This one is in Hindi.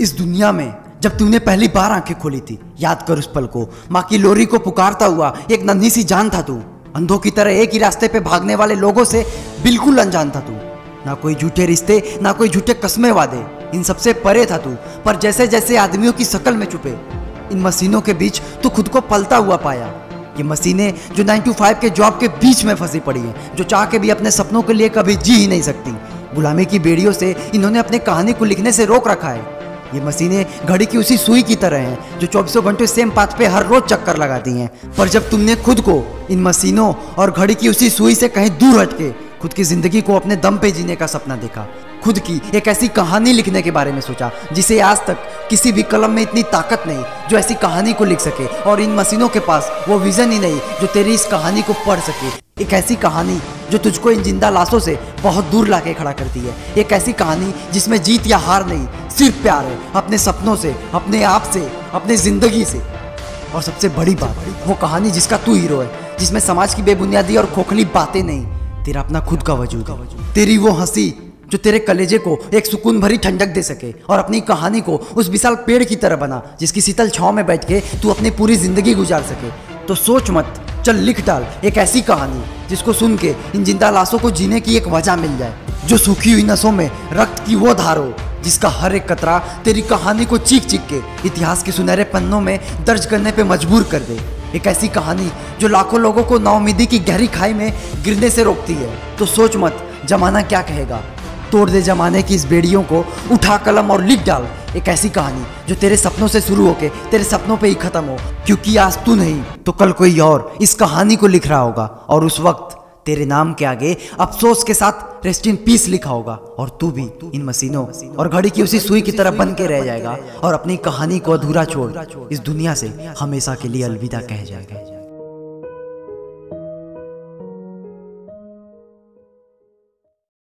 इस दुनिया में जब तूने पहली बार आंखें खोली थी, याद कर उस पल को। माँ की लोरी को पुकारता हुआ एक नन्ही सी जान था तू। अंधों की तरह एक ही रास्ते पे भागने वाले लोगों से बिल्कुल अनजान था तू। ना कोई झूठे रिश्ते, ना कोई झूठे कस्में वादे, इन सबसे परे था तू। पर जैसे जैसे आदमियों की शक्ल में छुपे इन मशीनों के बीच तू खुद को पलता हुआ पाया। ये मशीनें जो 9 to 5 के जॉब के बीच में फंसी पड़ी हैं, जो चाह के भी अपने सपनों के लिए कभी जी ही नहीं सकती। गुलामी की बेड़ियों से इन्होंने अपनी कहानी को लिखने से रोक रखा है। ये मशीनें घड़ी की उसी सुई की तरह हैं जो 24 घंटे सेम पाथ पे हर रोज चक्कर लगाती हैं। पर जब तुमने खुद को इन मशीनों और घड़ी की उसी सुई से कहीं दूर हटके खुद की जिंदगी को अपने दम पे जीने का सपना देखा, खुद की एक ऐसी कहानी लिखने के बारे में सोचा जिसे आज तक किसी भी कलम में इतनी ताकत नहीं जो ऐसी कहानी को लिख सके, और इन मशीनों के पास वो विजन ही नहीं जो तेरी इस कहानी को पढ़ सके। एक ऐसी कहानी जो तुझको इन जिंदा लाशों से बहुत दूर लाके खड़ा करती है। एक ऐसी कहानी जिसमें जीत या हार नहीं, सिर्फ प्यार है अपने सपनों से, अपने आप से, अपनी जिंदगी से। और सबसे बड़ी बात, वो कहानी जिसका तू हीरो है, जिसमें समाज की बेबुनियादी और खोखली बातें नहीं, तेरा अपना खुद का वजूद है। तेरी वो हंसी जो तेरे कलेजे को एक सुकून भरी ठंडक दे सके, और अपनी कहानी को उस विशाल पेड़ की तरह बना जिसकी शीतल छांव में बैठ के तू अपनी पूरी जिंदगी गुजार सके। तो सोच मत, चल लिख डाल एक ऐसी कहानी जिसको सुन के इन जिंदा लाशों को जीने की एक वजह मिल जाए, जो सूखी हुई नसों में रक्त की वो धार हो, जिसका हर एक कतरा तेरी कहानी को चीख चीख के इतिहास के सुनहरे पन्नों में दर्ज करने पे मजबूर कर दे। एक ऐसी कहानी जो लाखों लोगों को नाउम्मीदी की गहरी खाई में गिरने से रोकती है। तो सोच मत जमाना क्या कहेगा, तोड़ दे जमाने की इस बेड़ियों को, उठा कलम और लिख डाल एक ऐसी कहानी जो तेरे सपनों से शुरू होके तेरे सपनों पे ही खत्म हो। क्योंकि आज तू नहीं तो कल कोई और इस कहानी को लिख रहा होगा, और उस वक्त तेरे नाम के आगे अफसोस के साथ रेस्ट इन पीस लिखा होगा, और तू भी इन मशीनों और घड़ी की उसी सुई की तरह बन के रह जाएगा और अपनी कहानी को अधूरा छोड़ इस दुनिया से हमेशा के लिए अलविदा कह जाएगा।